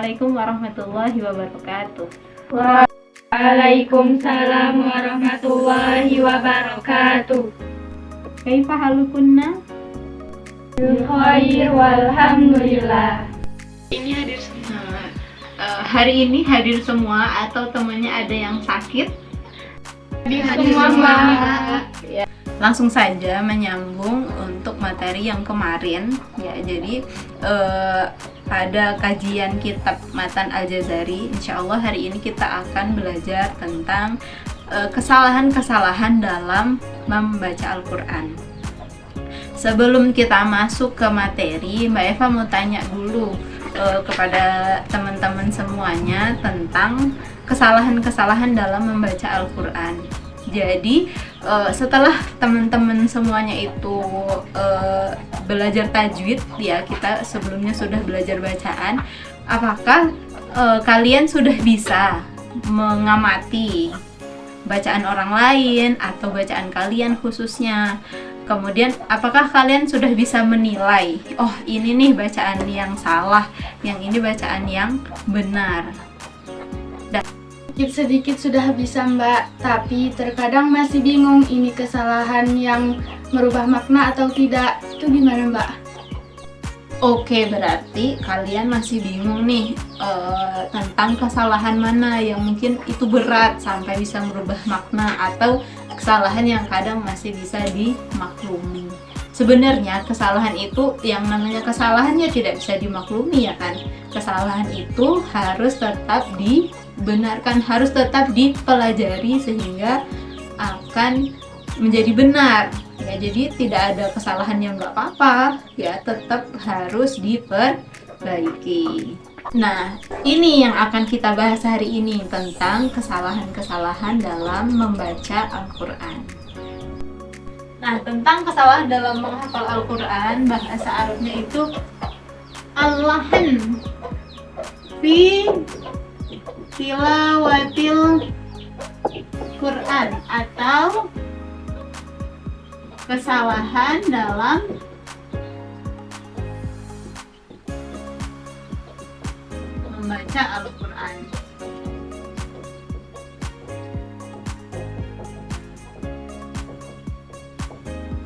Assalamualaikum warahmatullahi wabarakatuh. Waalaikumsalam warahmatullahi wabarakatuh. Kaifa halukunna? Khair walhamdulillah. Ini hadir semua. Hari ini hadir semua atau temannya ada yang sakit? Hadir semua. Ya. Langsung saja menyambung untuk materi yang kemarin ya. Jadi pada kajian kitab Matan Al-Jazari, insya Allah hari ini kita akan belajar tentang kesalahan-kesalahan dalam membaca Al-Quran. Sebelum kita masuk ke materi, Mbak Eva mau tanya dulu kepada teman-teman semuanya tentang kesalahan-kesalahan dalam membaca Al-Quran. Jadi setelah teman-teman semuanya itu belajar tajwid ya, kita sebelumnya sudah belajar bacaan, apakah kalian sudah bisa mengamati bacaan orang lain atau bacaan kalian khususnya? Kemudian apakah kalian sudah bisa menilai, oh ini nih bacaan yang salah, yang ini bacaan yang benar? Sedikit sudah bisa Mbak, tapi terkadang masih bingung ini kesalahan yang merubah makna atau tidak. Itu gimana Mbak? Oke, berarti kalian masih bingung nih tentang kesalahan mana yang mungkin itu berat sampai bisa merubah makna, atau kesalahan yang kadang masih bisa dimaklumi. Sebenarnya kesalahan itu, yang namanya kesalahannya tidak bisa dimaklumi ya kan. Kesalahan itu harus tetap dibenarkan, harus tetap dipelajari sehingga akan menjadi benar ya. Jadi tidak ada kesalahan yang nggak apa-apa ya, tetap harus diperbaiki. Nah, ini yang akan kita bahas hari ini, tentang kesalahan-kesalahan dalam membaca Al-Quran. Nah, tentang kesalahan dalam menghafal Al-Quran, bahasa Arabnya itu al-lahan fi tilawatil Quran, atau kesalahan dalam membaca Al-Quran.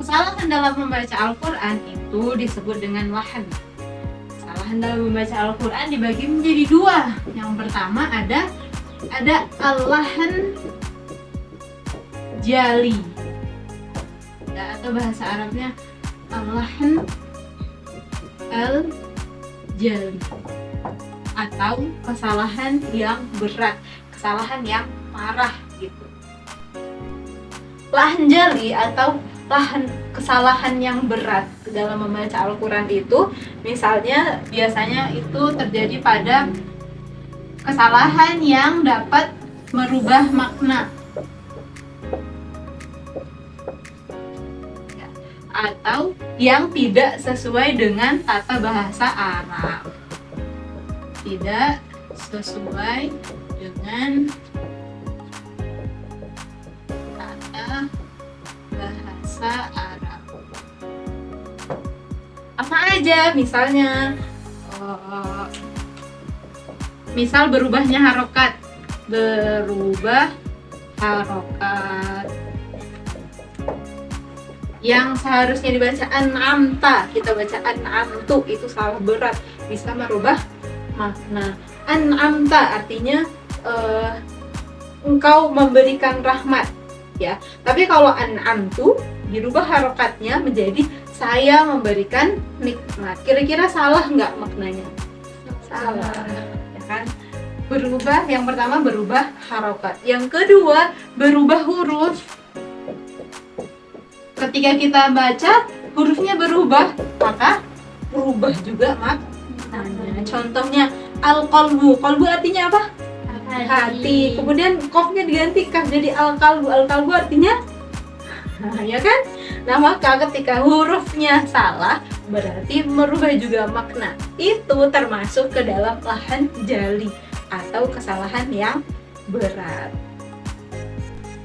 Kesalahan dalam membaca Al-Quran itu disebut dengan lahan. Kesalahan dalam membaca Al-Quran dibagi menjadi dua. Yang pertama ada al-lahan jali ya, atau bahasa Arabnya al-lahan al-jali, atau kesalahan yang berat, kesalahan yang parah gitu. Lahan jali atau kesalahan yang berat dalam membaca Al-Quran itu, misalnya biasanya itu terjadi pada kesalahan yang dapat merubah makna ya, atau yang tidak sesuai dengan tata bahasa Arab. Tidak sesuai dengan tata bahasa Arab. Apa aja misalnya? Misal berubah harokat yang seharusnya dibaca an'amta, kita baca an'amtu, itu salah berat, bisa merubah makna. An'amta artinya engkau memberikan rahmat ya. Tapi kalau an'amtu dirubah harokatnya menjadi saya memberikan nikmat. Kira-kira salah nggak maknanya? Salah ya kan? Berubah, yang pertama berubah harokat, yang kedua berubah huruf. Ketika kita baca hurufnya berubah, maka berubah juga maknanya. Contohnya al-qalbu, qalbu artinya apa? Hati. Kemudian qafnya diganti kaf jadi al-qalbu, al-qalbu artinya ya kan? Nah, maka ketika hurufnya salah berarti merubah juga makna. Itu termasuk ke dalam lahan jali atau kesalahan yang berat.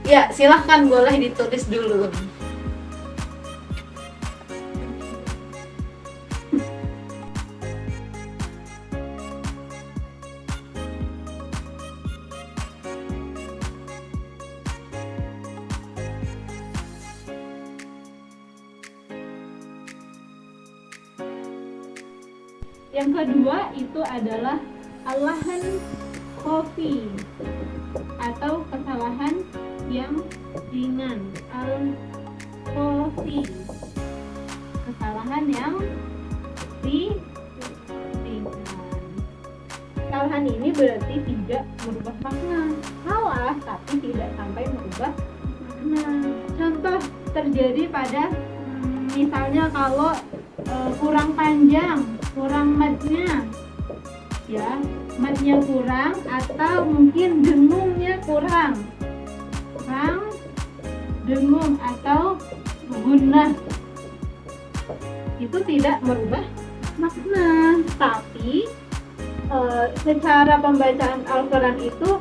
Ya, silahkan boleh ditulis dulu. Yang kedua itu adalah al-lahan khafi atau kesalahan yang ringan. Al-khafi, kesalahan yang ringan. Kesalahan ini berarti tidak merubah makna. Salah tapi tidak sampai merubah makna. Contoh terjadi pada misalnya kalau kurang panjang, kurang matnya, ya, matnya kurang atau mungkin dengungnya kurang dengung atau gunnah, itu tidak merubah makna, tapi secara pembacaan Al-Quran itu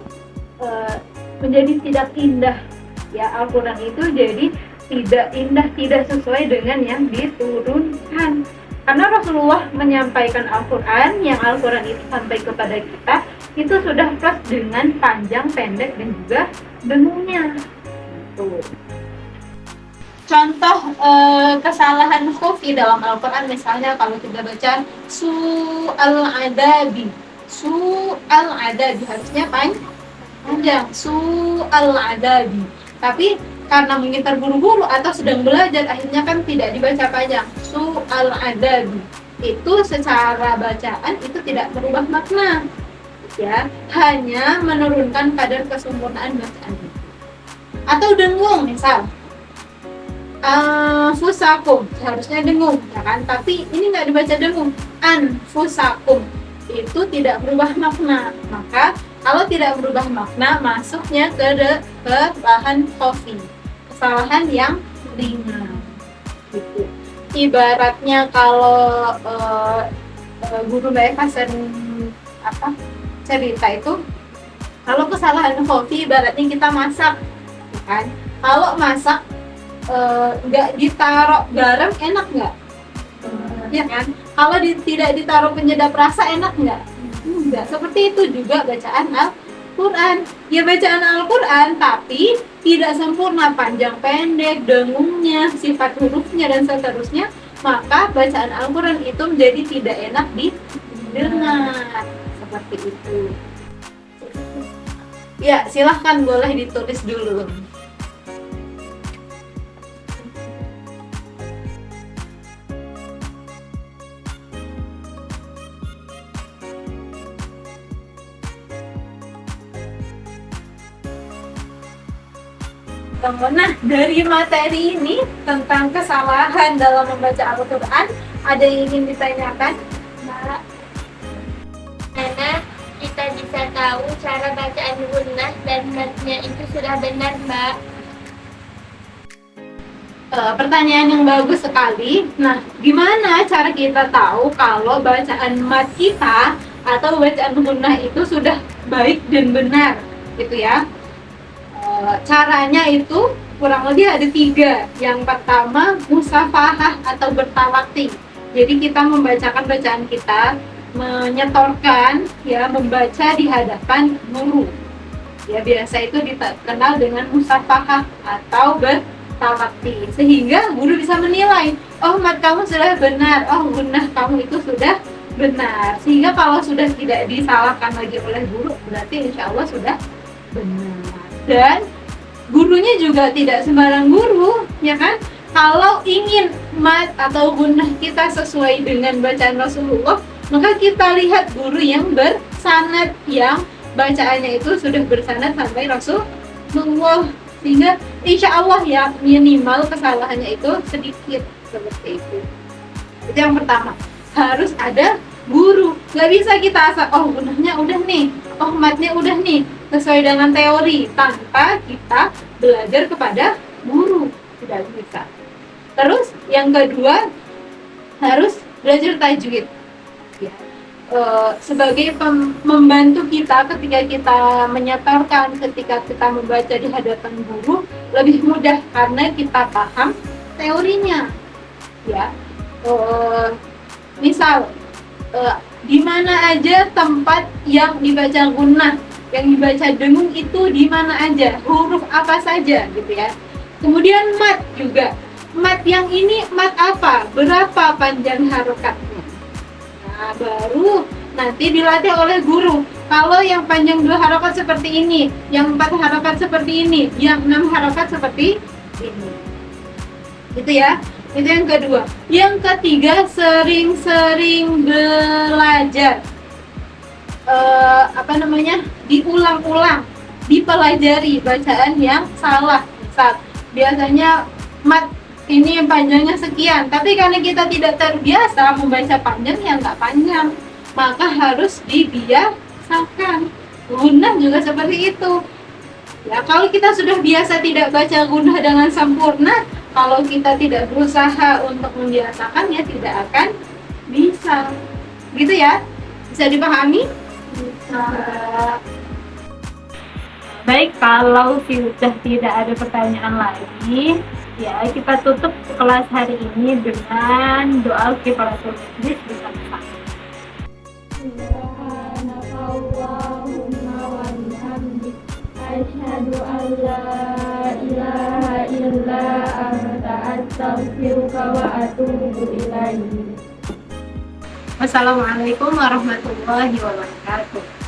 menjadi tidak indah, ya. Al-Quran itu jadi tidak indah, tidak sesuai dengan yang diturunkan. Karena Rasulullah menyampaikan Al-Quran, yang Al-Quran itu sampai kepada kita, itu sudah plus dengan panjang, pendek, dan juga dengungnya. Contoh kesalahan khufi dalam Al-Quran, misalnya kalau kita baca su'al-adabi, harusnya panjang, su'al-adabi. Tapi karena mungkin terburu-buru atau sedang belajar, akhirnya kan tidak dibaca panjang, su'al-adabi. Itu secara bacaan itu tidak merubah makna, ya, hanya menurunkan kadar kesempurnaan bacaan. Atau dengung, misal anfusakum, seharusnya dengung, ya kan? Tapi ini nggak dibaca dengung, anfusakum, itu tidak berubah makna. Maka kalau tidak berubah makna, masuknya ke lahan khafi, kesalahan yang ringan, gitu. Ibaratnya kalau guru Mbak Eva cerita itu, kalau kesalahan khafi ibaratnya kita masak, ya kan? Kalau masak nggak ditaruh garam enak nggak? Ya kan? Kalau tidak ditaruh penyedap rasa enak nggak? Enggak. Seperti itu juga bacaan Al-Quran. Ya, bacaan Al-Quran tapi tidak sempurna, panjang pendek, dengungnya, sifat hurufnya dan seterusnya, maka bacaan Al-Quran itu menjadi tidak enak didengar. Seperti itu. Ya, silahkan boleh ditulis dulu. Nah, dari materi ini tentang kesalahan dalam membaca Al-Quran, ada yang ingin ditanyakan? Mbak? Karena kita bisa tahu cara bacaan gunnah dan matnya itu sudah benar, Mbak. Pertanyaan yang bagus sekali. Nah, gimana cara kita tahu kalau bacaan mat kita atau bacaan gunnah itu sudah baik dan benar, gitu ya? Caranya itu kurang lebih ada 3. Yang pertama, musafahah atau bertalaqti. Jadi kita membacakan bacaan kita, menyetorkan, ya, membaca di hadapan guru. Ya, biasa itu dikenal dengan musafahah atau bertalaqti. Sehingga guru bisa menilai, oh, mat kamu sudah benar, oh, gunnah kamu itu sudah benar. Sehingga kalau sudah tidak disalahkan lagi oleh guru, berarti insya Allah sudah benar. Dan gurunya juga tidak sembarang guru, ya kan? Kalau ingin mat atau gunnah kita sesuai dengan bacaan Rasulullah, maka kita lihat guru yang bersanad, yang bacaannya itu sudah bersanad sampai Rasulullah, sehingga insya Allah ya minimal kesalahannya itu sedikit, seperti itu. Itu yang pertama, harus ada guru. Nggak bisa kita asal, oh gunnahnya udah nih, oh matnya udah nih, sesuai dengan teori, tanpa kita belajar kepada guru. Tidak bisa. Terus yang kedua, harus belajar tajwid, ya. Sebagai membantu kita ketika kita menyetorkan, ketika kita membaca di hadapan guru, lebih mudah karena kita paham teorinya, ya. Misal di mana aja tempat yang dibaca gunnah, yang dibaca dengung itu di mana aja, huruf apa saja, gitu ya. Kemudian mat juga, mat yang ini mat apa, berapa panjang harokatnya. Nah, Nah, baru nanti dilatih oleh guru. Kalau yang panjang 2 harokat seperti ini, yang 4 harokat seperti ini, yang 6 harokat seperti ini. Gitu ya. Itu yang kedua. Yang ketiga, sering-sering belajar. Diulang-ulang, dipelajari bacaan yang salah. Biasanya mat ini panjangnya sekian, tapi karena kita tidak terbiasa membaca panjang yang nggak panjang, maka harus dibiasakan. Gunah juga seperti itu. Ya, kalau kita sudah biasa tidak baca gunah dengan sempurna, kalau kita tidak berusaha untuk membiasakan, ya tidak akan bisa. Gitu ya? Bisa dipahami? Bisa. Baik, kalau sudah tidak ada pertanyaan lagi, ya kita tutup kelas hari ini dengan doa kifaratul majlis bersama-sama. Subhanakallahumma wa bihamdik asyhadu an la ilaha illa anta astaghfiruka wa atubu ilaik. Wassalamualaikum warahmatullahi wabarakatuh.